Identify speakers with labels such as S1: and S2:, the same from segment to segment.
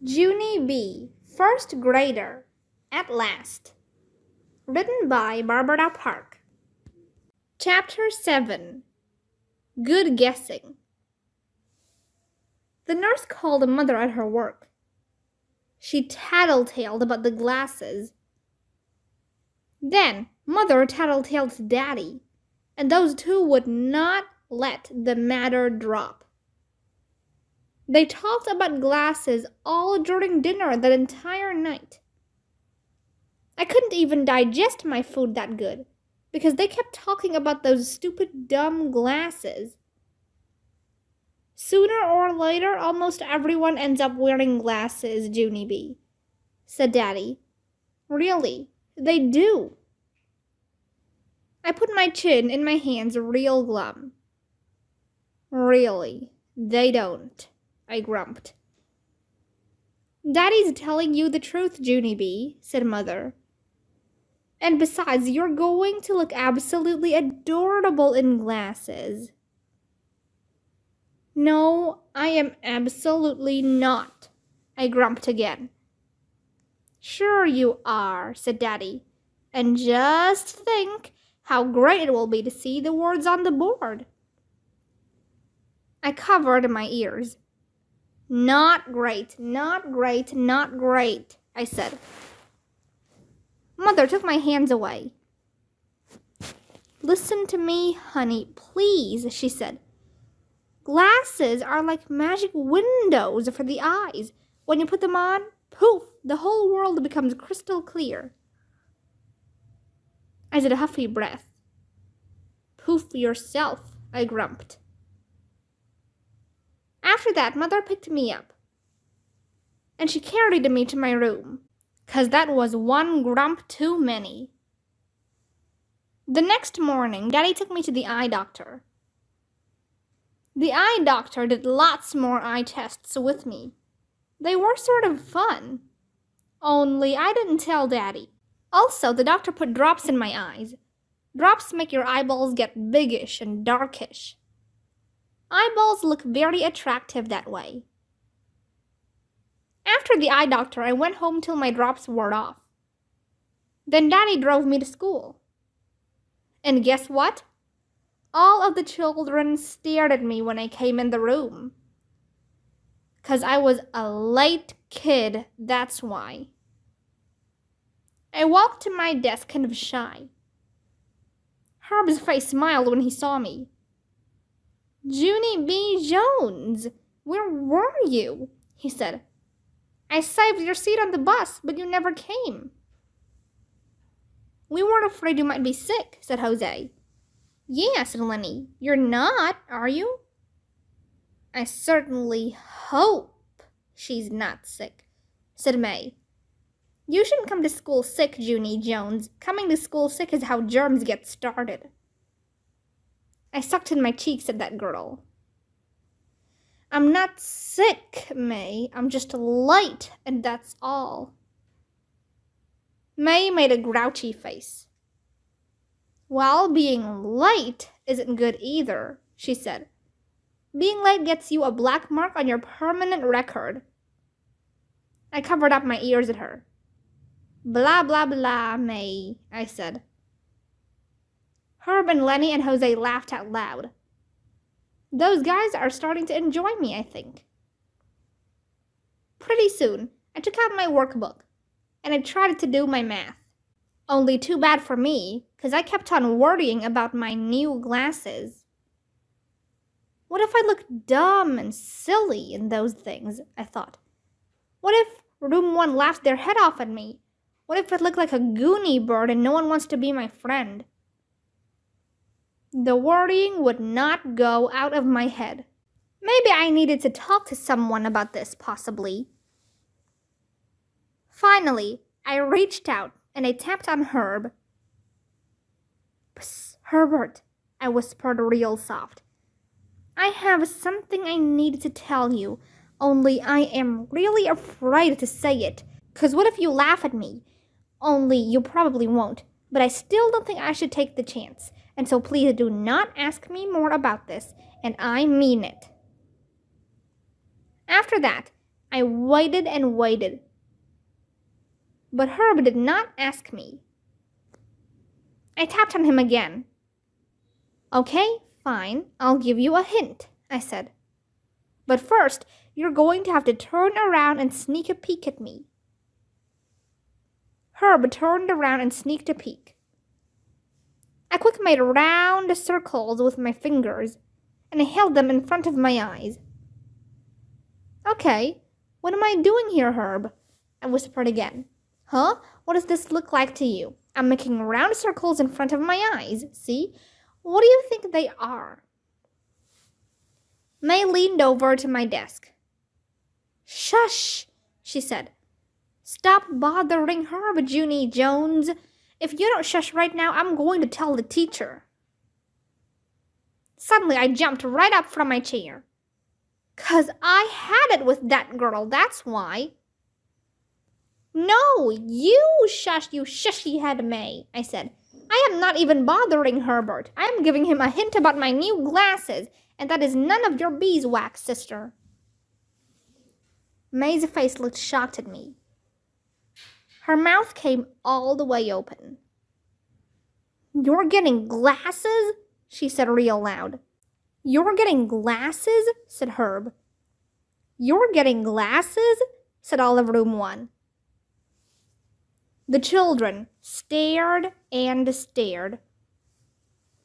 S1: Junie B, first grader, at last. Written by Barbara Park. Chapter 7. Good Guessing. The nurse called Mother at her work. She tattletaled about the glasses. Then Mother tattletaled to Daddy, and those two would not let the matter drop. They talked about glasses all during dinner that entire night. I couldn't even digest my food that good because they kept talking about those stupid, dumb glasses. Sooner or later, almost everyone ends up wearing glasses, Junie B, said Daddy. Really, they do. I put my chin in my hands real glum. Really, they don't, I grumped. Daddy's telling you the truth, Junie B, said Mother. And besides, you're going to look absolutely adorable in glasses. No, I am absolutely not, I grumped again. Sure you are, said Daddy. And just think how great it will be to see the words on the board. I covered my ears. Not great, not great, not great, I said. Mother took my hands away. Listen to me, honey, please, she said. Glasses are like magic windows for the eyes. When you put them on, poof, the whole world becomes crystal clear. I did a huffy breath. Poof yourself, I grumped. After that, Mother picked me up, and she carried me to my room, 'cause that was one grump too many. The next morning, Daddy took me to the eye doctor. The eye doctor did lots more eye tests with me. They were sort of fun, only I didn't tell Daddy. Also, the doctor put drops in my eyes. Drops make your eyeballs get biggish and darkish. Eyeballs look very attractive that way. After the eye doctor, I went home till my drops wore off. Then Daddy drove me to school. And guess what? All of the children stared at me when I came in the room. 'Cause I was a late kid, that's why. I walked to my desk kind of shy. Herb's face smiled when he saw me. Junie B. Jones, where were you? He said. I saved your seat on the bus, but you never came. We weren't afraid you might be sick, said Jose. Yeah, said Lenny. You're not, are you? I certainly hope she's not sick, said May. You shouldn't come to school sick, Junie Jones. Coming to school sick is how germs get started. I sucked in my cheeks at that girl. I'm not sick, May. I'm just late, and that's all. May made a grouchy face. Well, being late isn't good either, she said. Being late gets you a black mark on your permanent record. I covered up my ears at her. Blah, blah, blah, May, I said. Herb and Lenny and Jose laughed out loud. Those guys are starting to enjoy me, I think. Pretty soon, I took out my workbook, and I tried to do my math. Only too bad for me, 'cause I kept on worrying about my new glasses. What if I look dumb and silly in those things, I thought. What if room 1 laughed their head off at me? What if I look like a Goonie bird and no one wants to be my friend? The worrying would not go out of my head. Maybe I needed to talk to someone about this, possibly. Finally, I reached out and I tapped on Herb. Psst, Herbert, I whispered real soft. I have something I need to tell you, only I am really afraid to say it, 'cause what if you laugh at me? Only you probably won't, but I still don't think I should take the chance, and so please do not ask me more about this, and I mean it. After that, I waited and waited. But Herb did not ask me. I tapped on him again. Okay, fine, I'll give you a hint, I said. But first, you're going to have to turn around and sneak a peek at me. Herb turned around and sneaked a peek. I quickly made round circles with my fingers, and I held them in front of my eyes. Okay, what am I doing here, Herb? I whispered again. Huh? What does this look like to you? I'm making round circles in front of my eyes, see? What do you think they are? May leaned over to my desk. Shush, she said. Stop bothering Herb, Junie Jones. If you don't shush right now, I'm going to tell the teacher. Suddenly, I jumped right up from my chair. 'Cause I had it with that girl, that's why. No, you shush, you shushy head, May, I said. I am not even bothering Herbert. I am giving him a hint about my new glasses, and that is none of your beeswax, sister. May's face looked shocked at me. Her mouth came all the way open. You're getting glasses? She said real loud. You're getting glasses? Said Herb. You're getting glasses? Said all of room 1. The children stared and stared.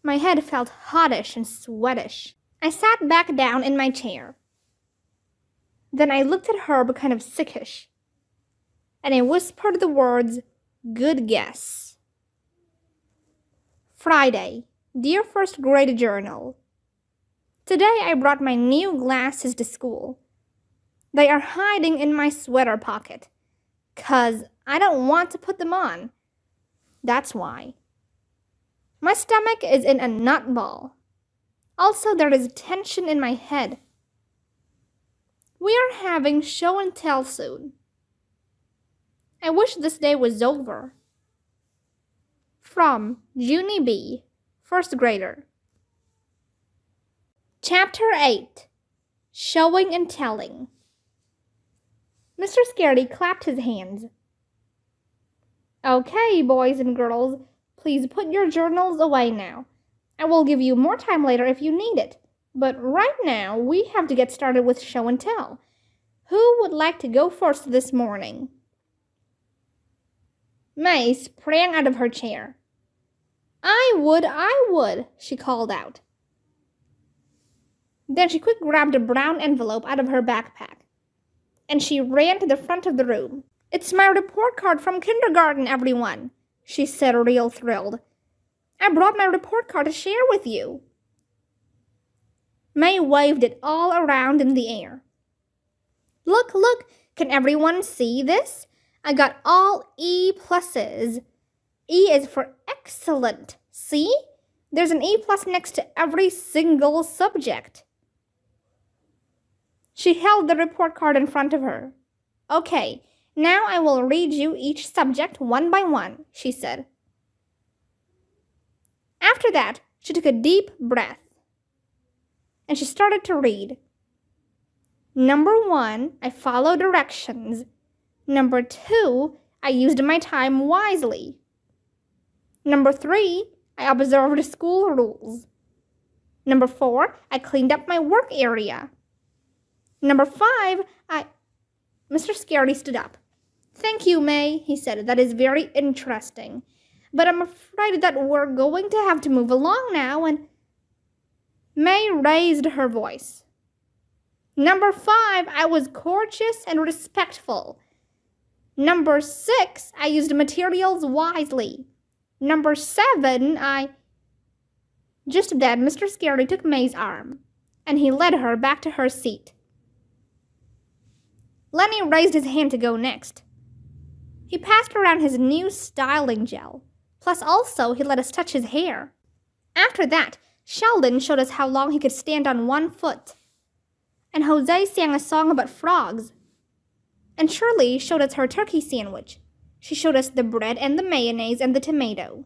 S1: My head felt hottish and sweatish. I sat back down in my chair. Then I looked at Herb kind of sickish, and I whispered the words, good guess. Friday, dear first grade journal. Today I brought my new glasses to school. They are hiding in my sweater pocket, 'cause I don't want to put them on. That's why. My stomach is in a nut ball. Also, there is tension in my head. We are having show and tell soon. I wish this day was over. From Junie B, first grader. Chapter 8, Showing and Telling. Mr. Scaredy clapped his hands. Okay, boys and girls, please put your journals away now. I will give you more time later if you need it, but right now we have to get started with show and tell. Who would like to go first this morning? May sprang out of her chair. I would, she called out. Then she quickly grabbed a brown envelope out of her backpack, and she ran to the front of the room. It's my report card from kindergarten, everyone, she said, real thrilled. I brought my report card to share with you. May waved it all around in the air. Look, can everyone see this? I got all E pluses. E is for excellent. See? There's an E plus next to every single subject. She held the report card in front of her. Okay, now I will read you each subject one by one, she said. After that, she took a deep breath, and she started to read. Number 1, I followed directions. Number 2, I used my time wisely. Number 3, I observed school rules. Number 4, I cleaned up my work area. Number 5, Mr. Scaredy stood up. Thank you, May, he said. That is very interesting. But I'm afraid that we're going to have to move along now, and May raised her voice. Number 5, I was courteous and respectful. Number 6, I used materials wisely. Number 7, Just then, Mr. Scaredy took May's arm, and he led her back to her seat. Lenny raised his hand to go next. He passed around his new styling gel, plus also he let us touch his hair. After that, Sheldon showed us how long he could stand on one foot, and Jose sang a song about frogs. And Shirley showed us her turkey sandwich. She showed us the bread and the mayonnaise and the tomato.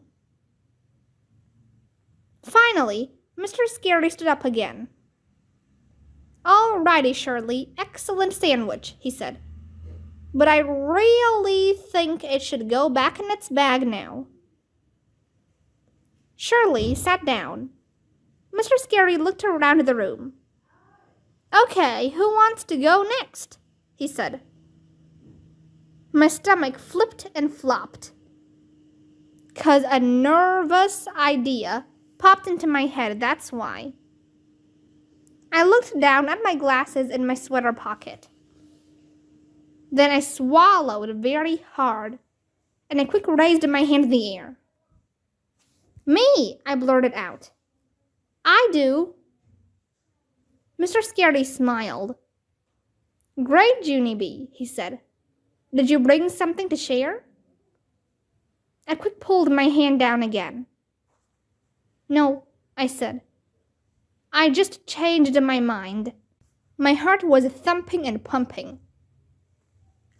S1: Finally, Mr. Scaredy stood up again. Alrighty, Shirley, excellent sandwich, he said. But I really think it should go back in its bag now. Shirley sat down. Mr. Scary looked around the room. Okay, who wants to go next? He said. My stomach flipped and flopped, 'cause a nervous idea popped into my head, that's why. I looked down at my glasses in my sweater pocket. Then I swallowed very hard, and I quick raised my hand in the air. Me, I blurted out. I do. Mr. Scaredy smiled. Great, Junie B, he said. Did you bring something to share? I quick pulled my hand down again. No, I said. I just changed my mind. My heart was thumping and pumping.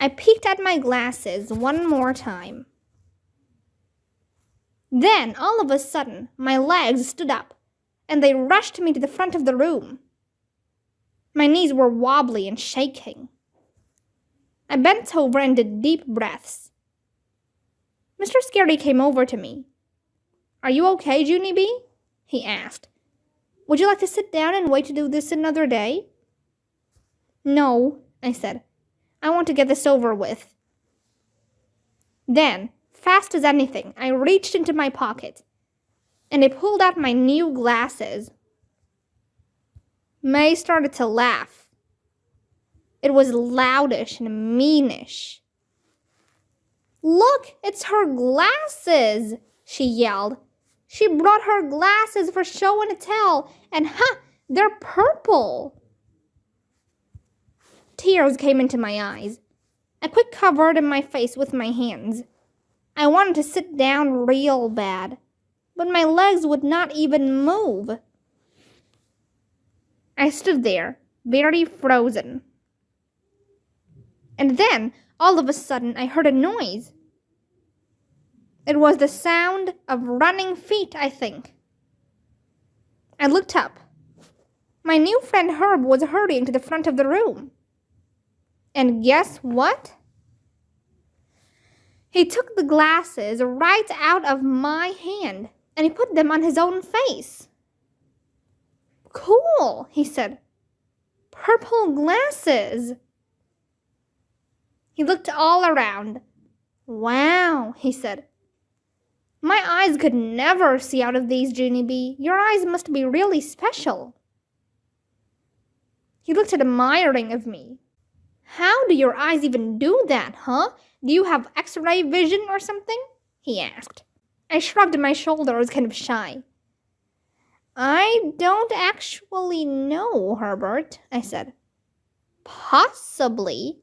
S1: I peeked at my glasses one more time. Then, all of a sudden, my legs stood up, and they rushed me to the front of the room. My knees were wobbly and shaking. I bent over and did deep breaths. Mr. Scary came over to me. Are you okay, Junie B? He asked. Would you like to sit down and wait to do this another day? No, I said. I want to get this over with. Then, fast as anything, I reached into my pocket, and I pulled out my new glasses. May started to laugh. It was loudish and meanish. Look, it's her glasses, she yelled. She brought her glasses for show and tell, and they're purple. Tears came into my eyes. I quick covered my face with my hands. I wanted to sit down real bad, but my legs would not even move. I stood there, very frozen. And then, all of a sudden, I heard a noise. It was the sound of running feet, I think. I looked up. My new friend Herb was hurrying to the front of the room. And guess what? He took the glasses right out of my hand, and he put them on his own face. Cool, he said. Purple glasses. He looked all around. Wow, he said. My eyes could never see out of these, Junie B. Your eyes must be really special. He looked admiring of me. How do your eyes even do that, huh? Do you have X-ray vision or something? He asked. I shrugged my shoulders, kind of shy. I don't actually know, Herbert, I said. Possibly.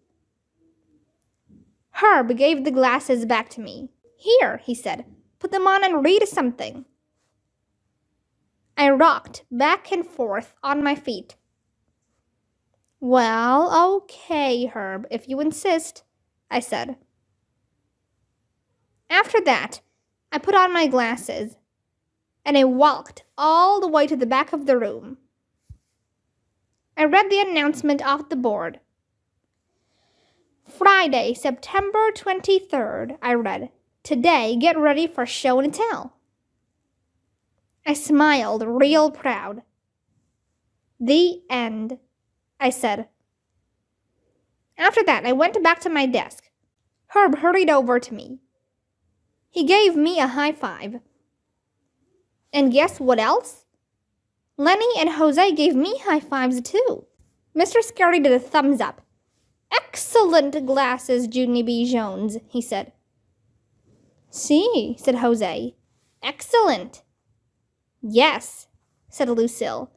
S1: Herb gave the glasses back to me. Here, he said. Put them on and read something. I rocked back and forth on my feet. Well, okay, Herb, if you insist, I said. After that, I put on my glasses, and I walked all the way to the back of the room. I read the announcement off the board. Friday, September 23rd, I read. Today, get ready for show and tell. I smiled real proud. The end, I said. After that, I went back to my desk. Herb hurried over to me. He gave me a high five. And guess what else? Lenny and Jose gave me high fives too. Mr. Scary did a thumbs up. Excellent glasses, Junie B. Jones, he said. See, said Jose. Excellent. Yes, said Lucille.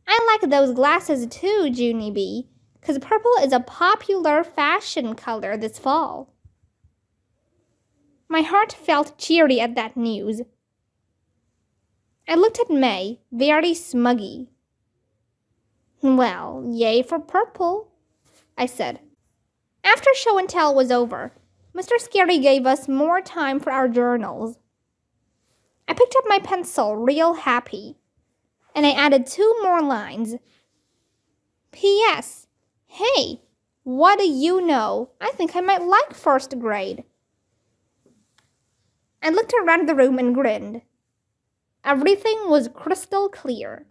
S1: I like those glasses too, Junie B, 'cause purple is a popular fashion color this fall. My heart felt cheery at that news. I looked at May, very smuggy. Well, yay for purple, I said. After show and tell was over, Mr. Scary gave us more time for our journals. I picked up my pencil real happy, and I added 2 more lines. P.S. Hey, what do you know? I think I might like first grade. I looked around the room and grinned. Everything was crystal clear.